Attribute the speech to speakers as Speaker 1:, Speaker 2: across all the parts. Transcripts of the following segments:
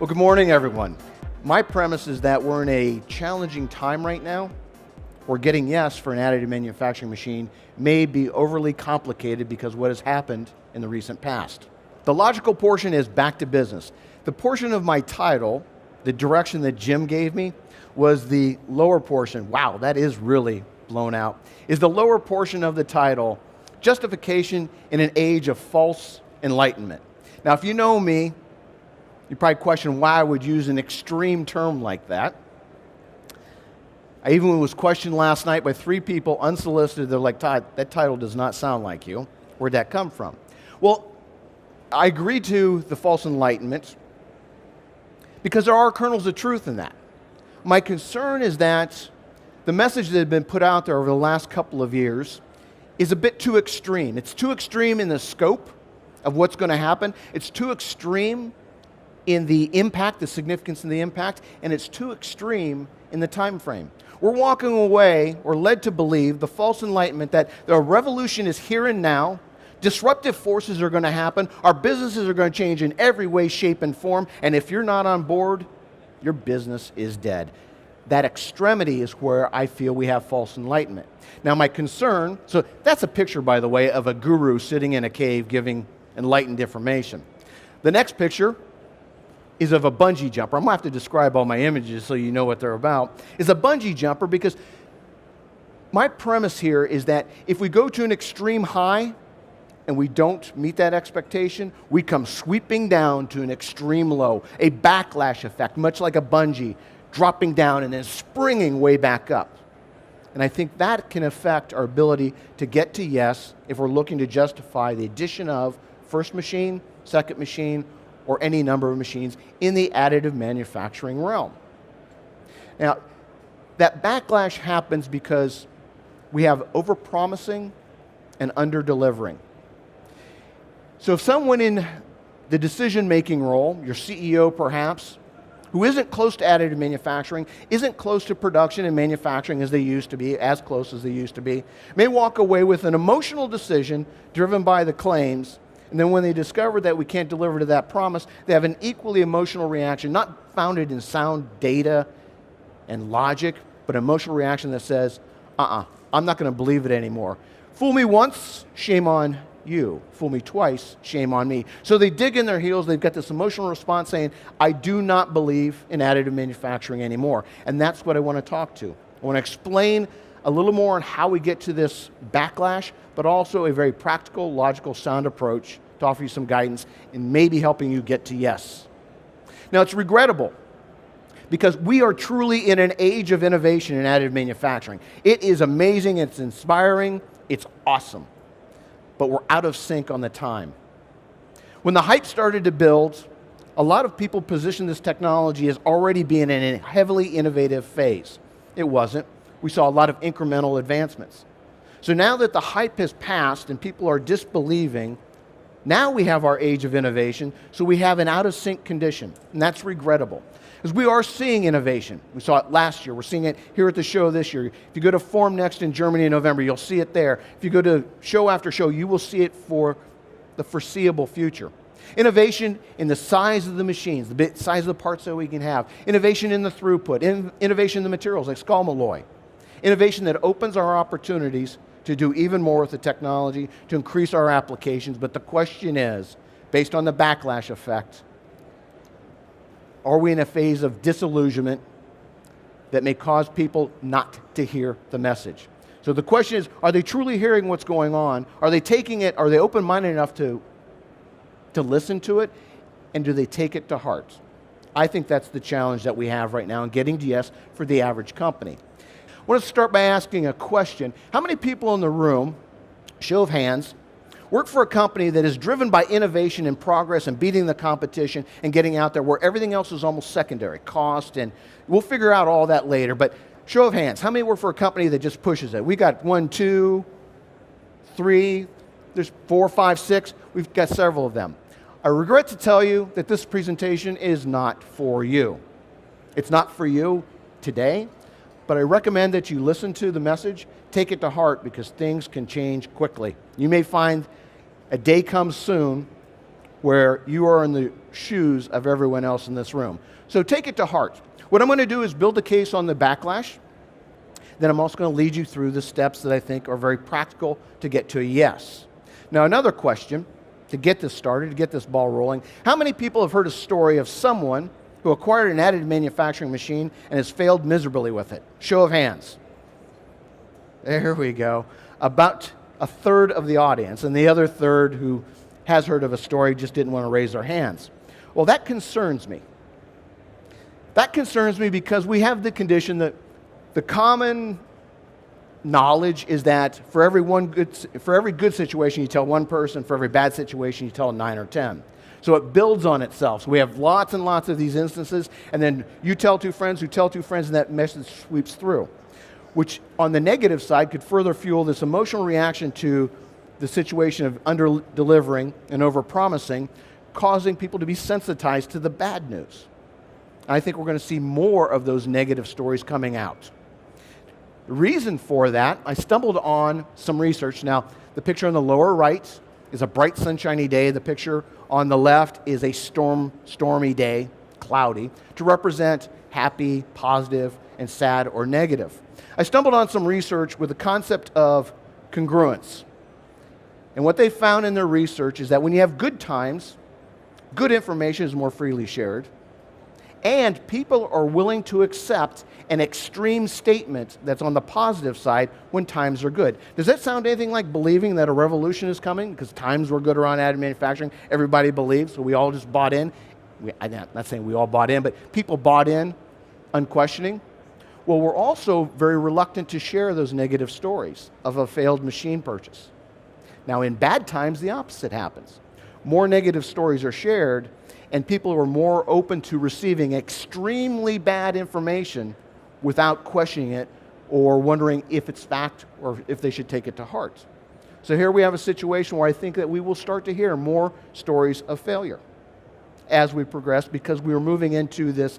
Speaker 1: Well, good morning, everyone. My premise is that we're in a challenging time right now. We're getting yes for an additive manufacturing machine may be overly complicated because of what has happened in the recent past. The logical portion is back to business. The portion of my title, the direction that Jim gave me, was the lower portion. Wow, that is really blown out. Is the lower portion of the title, Justification in an Age of False Enlightenment. Now, if you know me, you probably question why I would use an extreme term like that. I even was questioned last night by 3 people unsolicited. They're like, Todd, that title does not sound like you. Where'd that come from? Well, I agreed to the false enlightenment because there are kernels of truth in that. My concern is that the message that had been put out there over the last couple of years is a bit too extreme. It's too extreme in the scope of what's going to happen. It's too extreme in the impact, the significance of the impact, and it's too extreme in the time frame. We're walking away, or led to believe, the false enlightenment that the revolution is here and now, disruptive forces are going to happen, our businesses are going to change in every way, shape, and form, and if you're not on board, your business is dead. That extremity is where I feel we have false enlightenment. Now my concern, so that's a picture, by the way, of a guru sitting in a cave giving enlightened information. The next picture is of a bungee jumper. I'm going to have to describe all my images so you know what they're about. Is a bungee jumper because my premise here is that if we go to an extreme high and we don't meet that expectation, we come sweeping down to an extreme low, a backlash effect, much like a bungee, dropping down and then springing way back up. And I think that can affect our ability to get to yes if we're looking to justify the addition of first machine, second machine, or any number of machines in the additive manufacturing realm. Now, that backlash happens because we have over-promising and under-delivering. So if someone in the decision-making role, your CEO perhaps, who isn't close to additive manufacturing, isn't close to production and manufacturing as they used to be, as close as they used to be, may walk away with an emotional decision driven by the claims. And then when they discover that we can't deliver to that promise, they have an equally emotional reaction, not founded in sound data and logic, but an emotional reaction that says, I'm not going to believe it anymore. Fool me once, shame on you. Fool me twice, shame on me. So they dig in their heels, they've got this emotional response saying, I do not believe in additive manufacturing anymore. And that's what I want to talk to. I want to explain a little more on how we get to this backlash, but also a very practical, logical, sound approach to offer you some guidance and maybe helping you get to yes. Now it's regrettable because we are truly in an age of innovation in additive manufacturing. It is amazing, it's inspiring, it's awesome, but we're out of sync on the time. When the hype started to build, a lot of people positioned this technology as already being in a heavily innovative phase. It wasn't. We saw a lot of incremental advancements. So now that the hype has passed and people are disbelieving, now we have our age of innovation, so we have an out-of-sync condition, and that's regrettable. Because we are seeing innovation. We saw it last year. We're seeing it here at the show this year. If you go to Formnext in Germany in November, you'll see it there. If you go to show after show, you will see it for the foreseeable future. Innovation in the size of the machines, the size of the parts that we can have. Innovation in the throughput. Innovation in the materials like Scalmalloy. Innovation that opens our opportunities to do even more with the technology, to increase our applications. But the question is, based on the backlash effect, are we in a phase of disillusionment that may cause people not to hear the message? So the question is, are they truly hearing what's going on? Are they taking it, are they open-minded enough to listen to it? And do they take it to heart? I think that's the challenge that we have right now in getting to yes for the average company. I want to start by asking a question. How many people in the room, show of hands, work for a company that is driven by innovation and progress and beating the competition and getting out there where everything else is almost secondary, cost, and we'll figure out all that later, but show of hands, how many work for a company that just pushes it? We got 1, 2, 3, there's 4, 5, 6, we've got several of them. I regret to tell you that this presentation is not for you. It's not for you today. But I recommend that you listen to the message, take it to heart, because things can change quickly. You may find a day comes soon where you are in the shoes of everyone else in this room. So take it to heart. What I'm going to do is build a case on the backlash. Then I'm also going to lead you through the steps that I think are very practical to get to a yes. Now, another question to get this started, to get this ball rolling. How many people have heard a story of someone who acquired an additive manufacturing machine and has failed miserably with it? Show of hands. There we go. About a third of the audience, and the other third who has heard of a story just didn't want to raise their hands. Well, that concerns me. That concerns me because we have the condition that the common knowledge is that for every good situation you tell one person, for every bad situation you tell 9 or 10. So it builds on itself. So we have lots and lots of these instances, and then you tell two friends who tell two friends, and that message sweeps through, which on the negative side could further fuel this emotional reaction to the situation of under-delivering and over-promising, causing people to be sensitized to the bad news. I think we're going to see more of those negative stories coming out. The reason for that, I stumbled on some research. Now, the picture on the lower right is a bright, sunshiny day. The picture on the left is a stormy day, cloudy, to represent happy, positive, and sad or negative. I stumbled on some research with the concept of congruence. And what they found in their research is that when you have good times, good information is more freely shared, and people are willing to accept an extreme statement that's on the positive side when times are good. Does that sound anything like believing that a revolution is coming because times were good around additive manufacturing? Everybody believes, so we all just bought in. I'm not saying we all bought in, but people bought in unquestioning. Well, we're also very reluctant to share those negative stories of a failed machine purchase. Now, in bad times, the opposite happens. More negative stories are shared, and people are more open to receiving extremely bad information without questioning it or wondering if it's fact or if they should take it to heart. So here we have a situation where I think that we will start to hear more stories of failure as we progress, because we are moving into this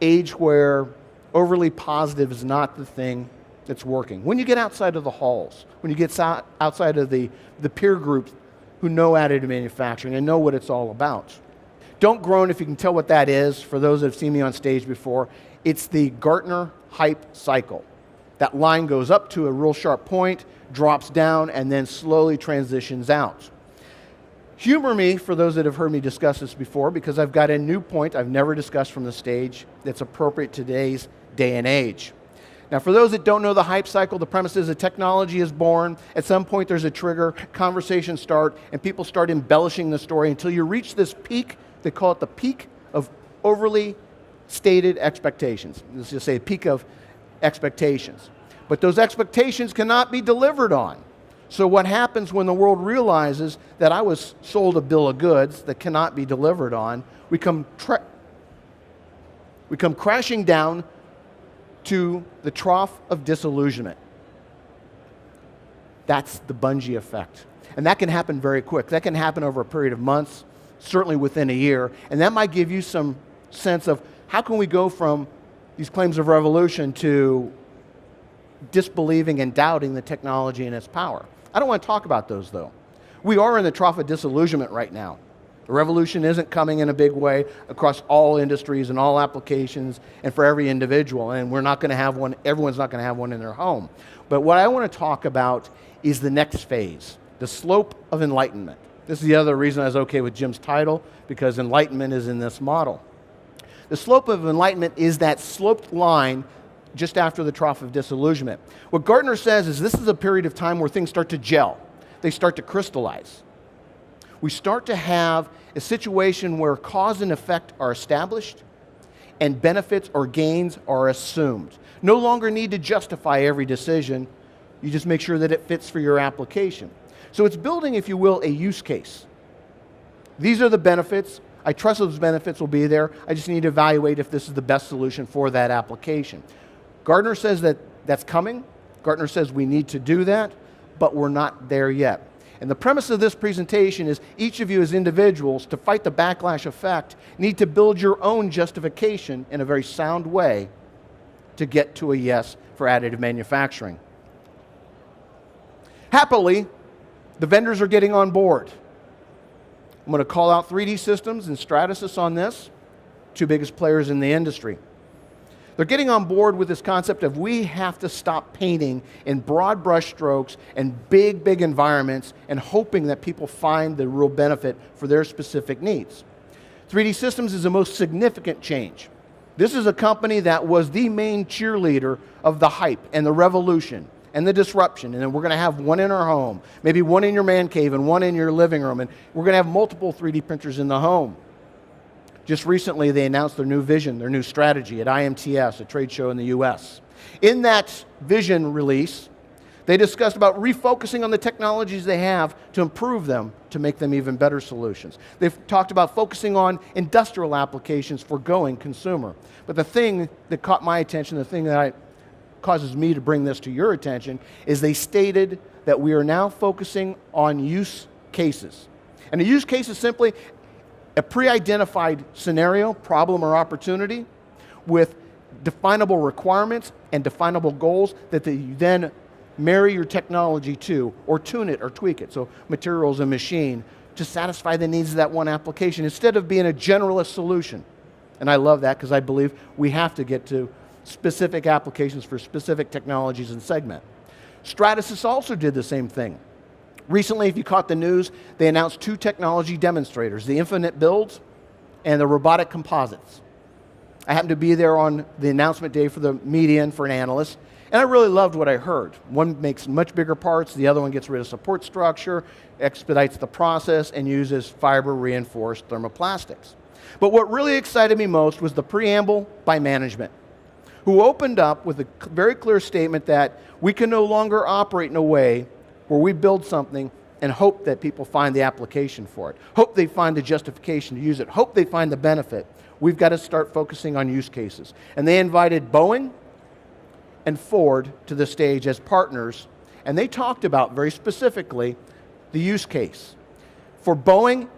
Speaker 1: age where overly positive is not the thing that's working. When you get outside of the halls, when you get outside of the peer groups who know additive manufacturing and know what it's all about. Don't groan if you can tell what that is. For those that have seen me on stage before, it's the Gartner hype cycle. That line goes up to a real sharp point, drops down, and then slowly transitions out. Humor me, for those that have heard me discuss this before, because I've got a new point I've never discussed from the stage that's appropriate to today's day and age. Now, for those that don't know the hype cycle, the premise is a technology is born. At some point, there's a trigger, conversations start, and people start embellishing the story until you reach this peak. They call it the peak of overly stated expectations. Let's just say a peak of expectations. But those expectations cannot be delivered on. So what happens when the world realizes that I was sold a bill of goods that cannot be delivered on, we come crashing down to the trough of disillusionment. That's the bungee effect. And that can happen very quick. That can happen over a period of months, certainly within a year. And that might give you some sense of how can we go from these claims of revolution to disbelieving and doubting the technology and its power. I don't want to talk about those, though. We are in the trough of disillusionment right now. The revolution isn't coming in a big way across all industries and all applications and for every individual, and we're not going to have one, everyone's not going to have one in their home. But what I want to talk about is the next phase, the slope of enlightenment. This is the other reason I was okay with Jim's title, because enlightenment is in this model. The slope of enlightenment is that sloped line just after the trough of disillusionment. What Gartner says is this is a period of time where things start to gel. They start to crystallize. We start to have a situation where cause and effect are established and benefits or gains are assumed. No longer need to justify every decision. You just make sure that it fits for your application. So it's building, if you will, a use case. These are the benefits. I trust those benefits will be there. I just need to evaluate if this is the best solution for that application. Gartner says that that's coming. Gartner says we need to do that, but we're not there yet. And the premise of this presentation is each of you as individuals, to fight the backlash effect, need to build your own justification in a very sound way to get to a yes for additive manufacturing. Happily, the vendors are getting on board. I'm going to call out 3D Systems and Stratasys on this, two biggest players in the industry. They're getting on board with this concept of we have to stop painting in broad brush strokes and big, big environments and hoping that people find the real benefit for their specific needs. 3D Systems is the most significant change. This is a company that was the main cheerleader of the hype and the revolution and the disruption, and then we're going to have one in our home, maybe one in your man cave and one in your living room, and we're going to have multiple 3D printers in the home. Just recently, they announced their new vision, their new strategy at IMTS, a trade show in the US. In that vision release, they discussed about refocusing on the technologies they have to improve them, to make them even better solutions. They've talked about focusing on industrial applications for going consumer. But the thing that caught my attention, the thing that causes me to bring this to your attention, is they stated that we are now focusing on use cases. And a use case is simply a pre-identified scenario, problem, or opportunity with definable requirements and definable goals that you then marry your technology to, or tune it or tweak it, so materials and machine, to satisfy the needs of that one application instead of being a generalist solution. And I love that because I believe we have to get to specific applications for specific technologies and segment. Stratasys also did the same thing. Recently, if you caught the news, they announced two technology demonstrators, the infinite builds and the robotic composites. I happened to be there on the announcement day for the media and for an analyst, and I really loved what I heard. One makes much bigger parts, the other one gets rid of support structure, expedites the process, and uses fiber-reinforced thermoplastics. But what really excited me most was the preamble by management, who opened up with a very clear statement that we can no longer operate in a way where we build something and hope that people find the application for it, hope they find the justification to use it, hope they find the benefit. We've got to start focusing on use cases. And they invited Boeing and Ford to the stage as partners, and they talked about very specifically the use case. For Boeing,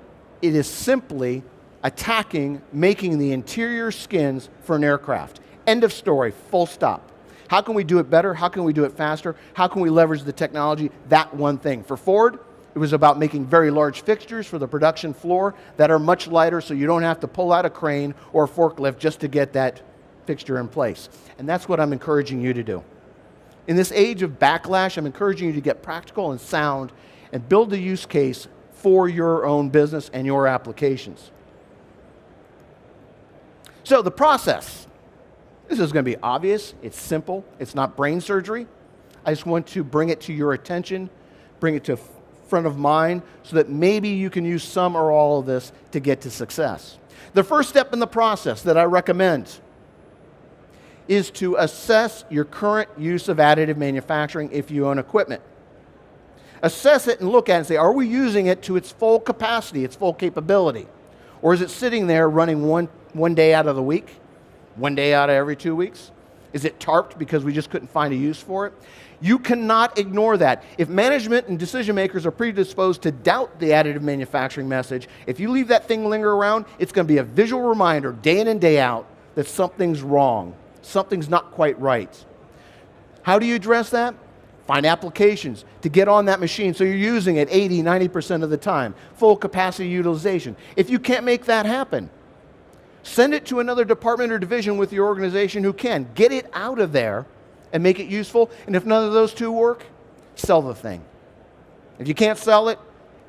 Speaker 1: it is simply attacking making the interior skins for an aircraft. End of story, full stop. How can we do it better? How can we do it faster? How can we leverage the technology? That one thing. For Ford, it was about making very large fixtures for the production floor that are much lighter so you don't have to pull out a crane or a forklift just to get that fixture in place. And that's what I'm encouraging you to do. In this age of backlash, I'm encouraging you to get practical and sound and build the use case for your own business and your applications. So the process. This is going to be obvious, it's simple, it's not brain surgery. I just want to bring it to your attention, bring it to front of mind, so that maybe you can use some or all of this to get to success. The first step in the process that I recommend is to assess your current use of additive manufacturing if you own equipment. Assess it and look at it and say, are we using it to its full capacity, its full capability? Or is it sitting there running one day out of the week? One day out of every 2 weeks? Is it tarped because we just couldn't find a use for it? You cannot ignore that. If management and decision makers are predisposed to doubt the additive manufacturing message, if you leave that thing linger around, it's going to be a visual reminder day in and day out that something's wrong, something's not quite right. How do you address that? Find applications to get on that machine so you're using it 80, 90% of the time, full capacity utilization. If you can't make that happen, send it to another department or division with your organization who can. Get it out of there and make it useful. And if none of those two work, sell the thing. If you can't sell it,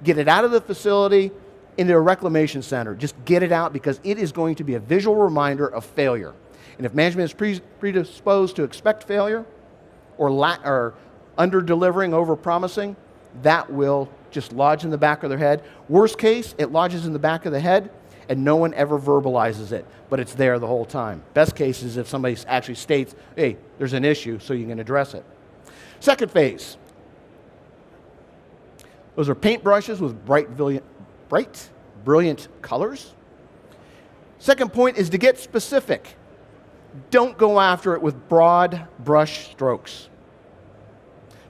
Speaker 1: get it out of the facility into a reclamation center. Just get it out because it is going to be a visual reminder of failure. And if management is predisposed to expect failure or under-delivering, over-promising, that will just lodge in the back of their head. Worst case, it lodges in the back of the head and no one ever verbalizes it, but it's there the whole time. Best case is if somebody actually states, hey, there's an issue, so you can address it. Second phase. Those are paintbrushes with bright, brilliant colors. Second point is to get specific. Don't go after it with broad brush strokes.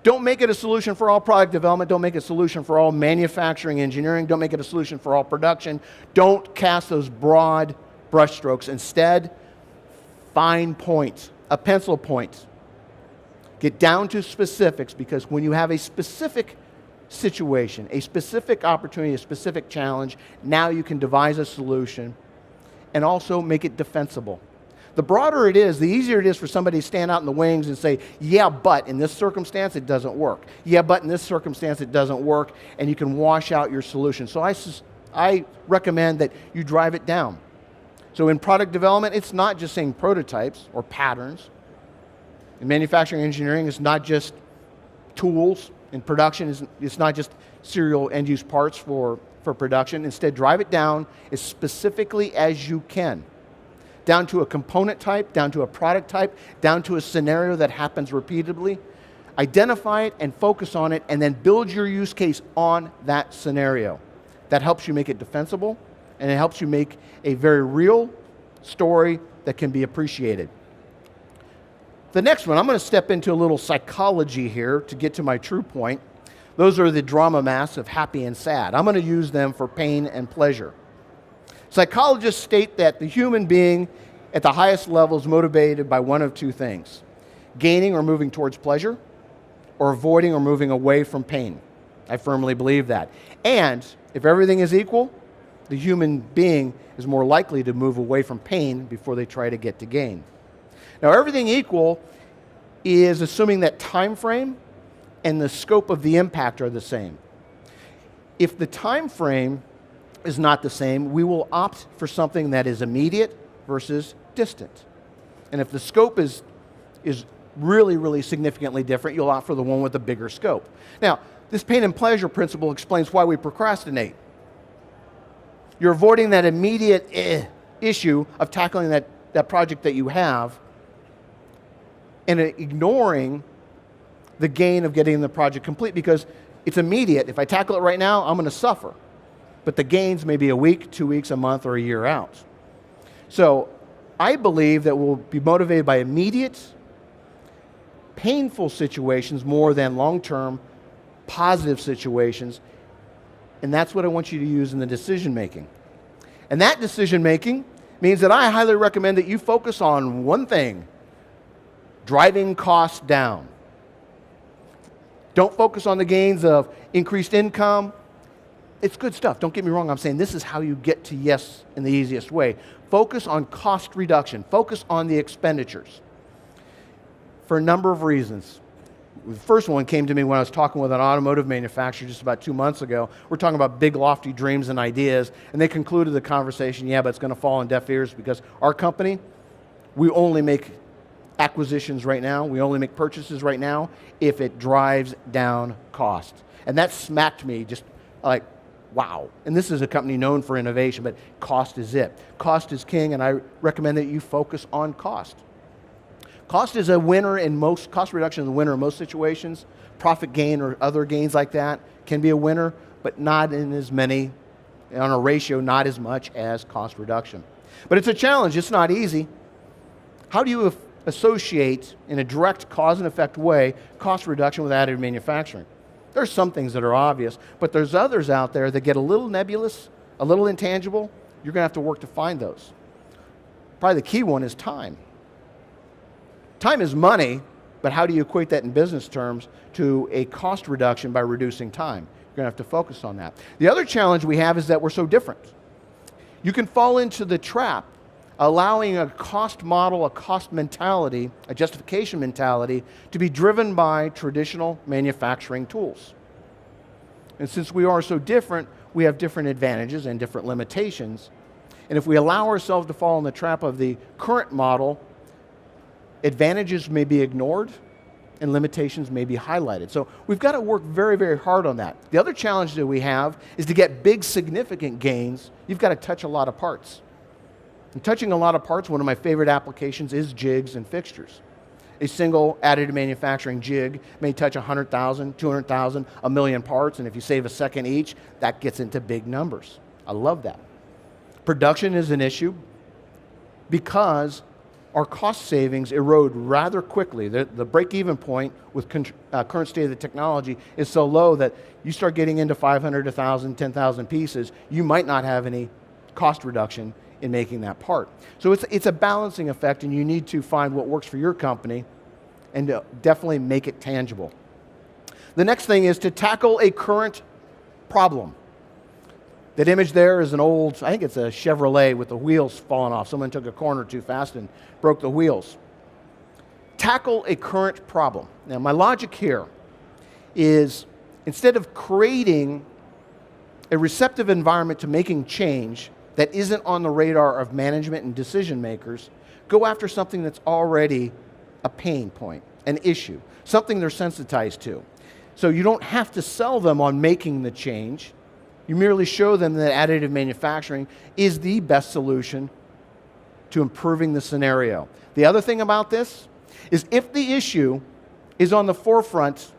Speaker 1: Don't make it a solution for all product development. Don't make it a solution for all manufacturing engineering. Don't make it a solution for all production. Don't cast those broad brush strokes. Instead, fine point, a pencil point. Get down to specifics, because when you have a specific situation, a specific opportunity, a specific challenge, now you can devise a solution and also make it defensible. The broader it is, the easier it is for somebody to stand out in the wings and say, yeah, but in this circumstance, it doesn't work. Yeah, but in this circumstance, it doesn't work, and you can wash out your solution. So I recommend that you drive it down. So in product development, it's not just saying prototypes or patterns. In manufacturing engineering, it's not just tools. In production, it's not just serial end-use parts for production. Instead, drive it down as specifically as you can. Down to a component type, down to a product type, down to a scenario that happens repeatedly. Identify it and focus on it, and then build your use case on that scenario. That helps you make it defensible, and it helps you make a very real story that can be appreciated. The next one, I'm going to step into a little psychology here to get to my true point. Those are the drama masks of happy and sad. I'm going to use them for pain and pleasure. Psychologists state that the human being at the highest level is motivated by one of two things: gaining or moving towards pleasure, or avoiding or moving away from pain. I firmly believe that. And if everything is equal, the human being is more likely to move away from pain before they try to get to gain. Now, everything equal is assuming that time frame and the scope of the impact are the same. If the time frame is not the same, we will opt for something that is immediate versus distant. And if the scope is really, really significantly different, you'll opt for the one with the bigger scope. Now, this pain and pleasure principle explains why we procrastinate. You're avoiding that immediate issue of tackling that project that you have and ignoring the gain of getting the project complete because it's immediate. If I tackle it right now, I'm going to suffer. But the gains may be a week, 2 weeks, a month, or a year out. So I believe that we'll be motivated by immediate, painful situations more than long-term, positive situations. And that's what I want you to use in the decision making. And that decision making means that I highly recommend that you focus on one thing: driving costs down. Don't focus on the gains of increased income. It's good stuff. Don't get me wrong. I'm saying this is how you get to yes in the easiest way. Focus on cost reduction. Focus on the expenditures for a number of reasons. The first one came to me when I was talking with an automotive manufacturer just about 2 months ago. We're talking about big, lofty dreams and ideas, and they concluded the conversation, yeah, but it's going to fall on deaf ears because our company, we only make acquisitions right now, we only make purchases right now if it drives down cost. And that smacked me just like, wow. And this is a company known for innovation, but cost is it. Cost is king, and I recommend that you focus on cost. Cost is a winner in most, cost reduction is a winner in most situations. Profit gain or other gains like that can be a winner, but not in as many, on a ratio, not as much as cost reduction. But it's a challenge, it's not easy. How do you associate in a direct cause and effect way cost reduction with additive manufacturing? There's some things that are obvious, but there's others out there that get a little nebulous, a little intangible. You're going to have to work to find those. Probably the key one is time. Time is money, but how do you equate that in business terms to a cost reduction by reducing time? You're going to have to focus on that. The other challenge we have is that we're so different. You can fall into the trap allowing a cost model, a cost mentality, a justification mentality to be driven by traditional manufacturing tools. And since we are so different, we have different advantages and different limitations. And if we allow ourselves to fall in the trap of the current model, advantages may be ignored and limitations may be highlighted. So we've got to work very, very hard on that. The other challenge that we have is to get big, significant gains, you've got to touch a lot of parts. And touching a lot of parts, one of my favorite applications is jigs and fixtures. A single additive manufacturing jig may touch 100,000, 200,000, a million parts, and if you save a second each, that gets into big numbers. I love that. Production is an issue because our cost savings erode rather quickly. The break-even point with current state of the technology is so low that you start getting into 500, 1,000, 10,000 pieces, you might not have any cost reduction in making that part. So it's a balancing effect, and you need to find what works for your company and definitely make it tangible. The next thing is to tackle a current problem. That image there is an old, I think it's a Chevrolet with the wheels falling off. Someone took a corner too fast and broke the wheels. Tackle a current problem. Now, my logic here is instead of creating a receptive environment to making change that isn't on the radar of management and decision makers, go after something that's already a pain point, an issue, something they're sensitized to. So you don't have to sell them on making the change. You merely show them that additive manufacturing is the best solution to improving the scenario. The other thing about this is if the issue is on the forefront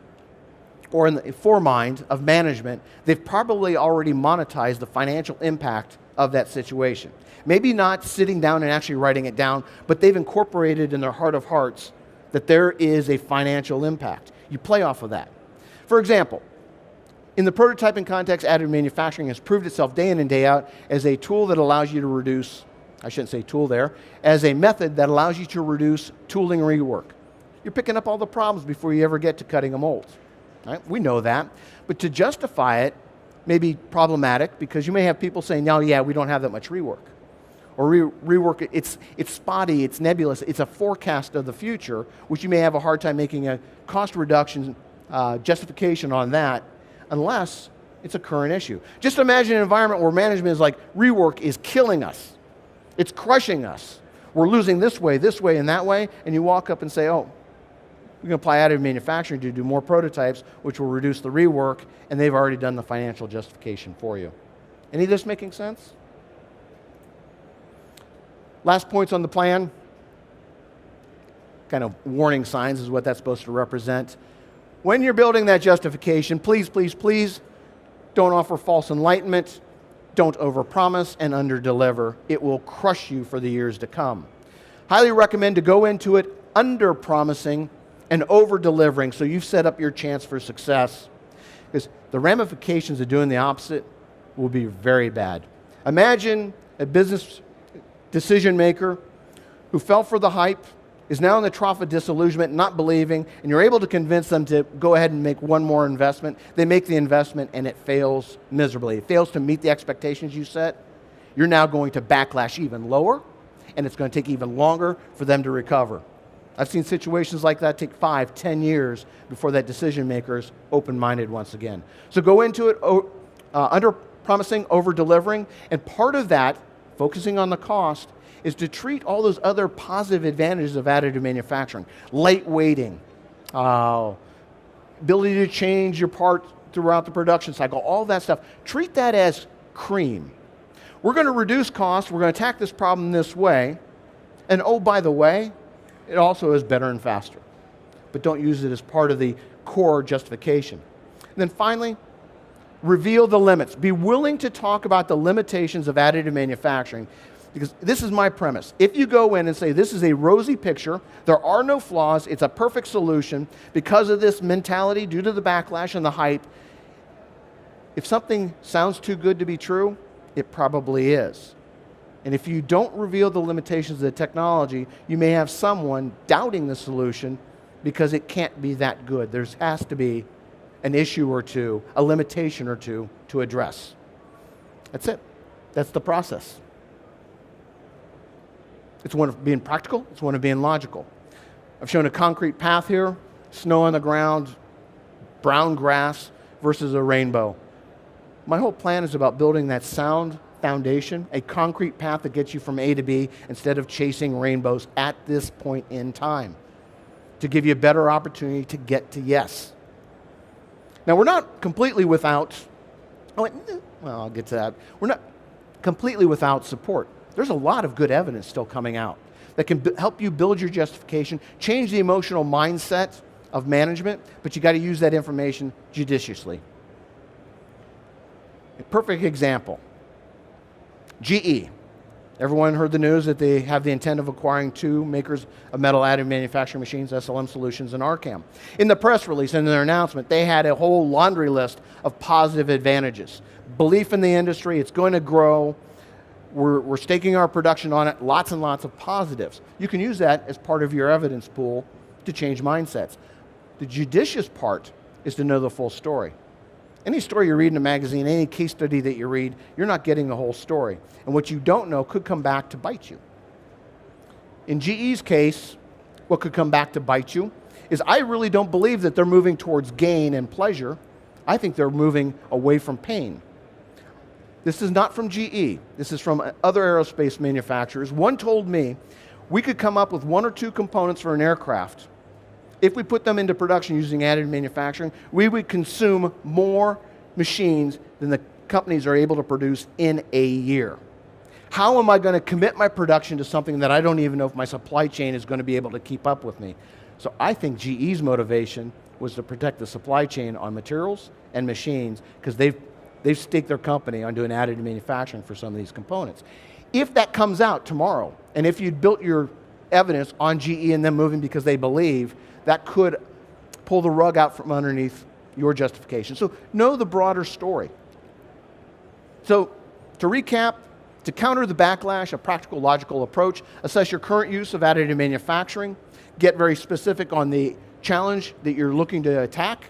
Speaker 1: or in the foremind of management, they've probably already monetized the financial impact of that situation. Maybe not sitting down and actually writing it down, but they've incorporated in their heart of hearts that there is a financial impact. You play off of that. For example, in the prototyping context, additive manufacturing has proved itself day in and day out as a tool that allows you to reduce, I shouldn't say tool there, as a method that allows you to reduce tooling rework. You're picking up all the problems before you ever get to cutting a mold. Right? We know that. But to justify it may be problematic because you may have people saying, no, yeah, we don't have that much rework. Or rework, it's spotty, it's nebulous, it's a forecast of the future, which you may have a hard time making a cost reduction justification on that unless it's a current issue. Just imagine an environment where management is like, rework is killing us. It's crushing us. We're losing this way, and that way, and you walk up and say, oh, we can apply additive manufacturing to do more prototypes, which will reduce the rework, and they've already done the financial justification for you. Any of this making sense? Last points on the plan. Kind of warning signs is what that's supposed to represent. When you're building that justification, please, please, please don't offer false enlightenment. Don't overpromise and underdeliver. It will crush you for the years to come. Highly recommend to go into it under-promising and over-delivering so you've set up your chance for success. Because the ramifications of doing the opposite will be very bad. Imagine a business decision maker who fell for the hype, is now in the trough of disillusionment, not believing, and you're able to convince them to go ahead and make one more investment. They make the investment and it fails miserably. It fails to meet the expectations you set. You're now going to backlash even lower, and it's going to take even longer for them to recover. I've seen situations like that take 5, 10 years before that decision maker is open-minded once again. So go into it under-promising, over-delivering, and part of that, focusing on the cost, is to treat all those other positive advantages of additive manufacturing. Lightweighting, ability to change your part throughout the production cycle, all that stuff. Treat that as cream. We're going to reduce costs, we're going to attack this problem this way, and oh, by the way, it also is better and faster. But don't use it as part of the core justification. And then finally, reveal the limits. Be willing to talk about the limitations of additive manufacturing. Because this is my premise. If you go in and say, this is a rosy picture, there are no flaws, it's a perfect solution, because of this mentality, due to the backlash and the hype, if something sounds too good to be true, it probably is. And if you don't reveal the limitations of the technology, you may have someone doubting the solution because it can't be that good. There has to be an issue or two, a limitation or two to address. That's it. That's the process. It's one of being practical, it's one of being logical. I've shown a concrete path here, snow on the ground, brown grass versus a rainbow. My whole plan is about building that sound foundation, a concrete path that gets you from A to B instead of chasing rainbows at this point in time, to give you a better opportunity to get to yes. Now, we're not completely without, I'll get to that. We're not completely without support. There's a lot of good evidence still coming out that can help you build your justification, change the emotional mindset of management, but you got to use that information judiciously. A perfect example, GE. Everyone heard the news that they have the intent of acquiring 2 makers of metal additive manufacturing machines, SLM Solutions and Arcam. In the press release and in their announcement, they had a whole laundry list of positive advantages. Belief in the industry, it's going to grow. We're staking our production on it, lots and lots of positives. You can use that as part of your evidence pool to change mindsets. The judicious part is to know the full story. Any story you read in a magazine, any case study that you read, you're not getting the whole story. And what you don't know could come back to bite you. In GE's case, what could come back to bite you is I really don't believe that they're moving towards gain and pleasure. I think they're moving away from pain. This is not from GE. This is from other aerospace manufacturers. One told me we could come up with 1 or 2 components for an aircraft. If we put them into production using additive manufacturing, we would consume more machines than the companies are able to produce in a year. How am I going to commit my production to something that I don't even know if my supply chain is going to be able to keep up with me? So I think GE's motivation was to protect the supply chain on materials and machines because they've staked their company on doing additive manufacturing for some of these components. If that comes out tomorrow, and if you'd built your evidence on GE and them moving because they believe, that could pull the rug out from underneath your justification. So know the broader story. So to recap, to counter the backlash, a practical, logical approach, assess your current use of additive manufacturing, get very specific on the challenge that you're looking to attack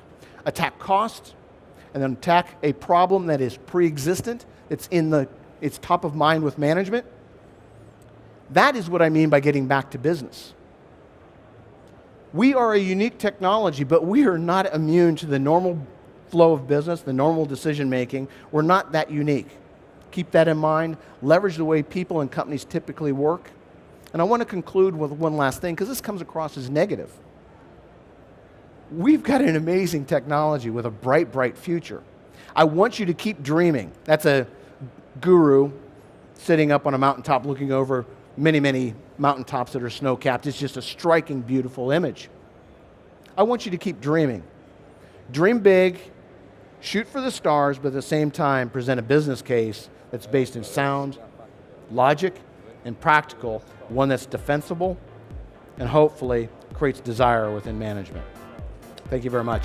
Speaker 1: costs, and then attack a problem that is pre-existent, it's top of mind with management. That is what I mean by getting back to business. We are a unique technology, but we are not immune to the normal flow of business, the normal decision making. We're not that unique. Keep that in mind. Leverage the way people and companies typically work. And I want to conclude with one last thing, because this comes across as negative. We've got an amazing technology with a bright, bright future. I want you to keep dreaming. That's a guru sitting up on a mountaintop looking over many, many mountaintops that are snow-capped. It's just a striking, beautiful image. I want you to keep dreaming. Dream big, shoot for the stars, but at the same time present a business case that's based in sound, logic, and practical, one that's defensible, and hopefully creates desire within management. Thank you very much.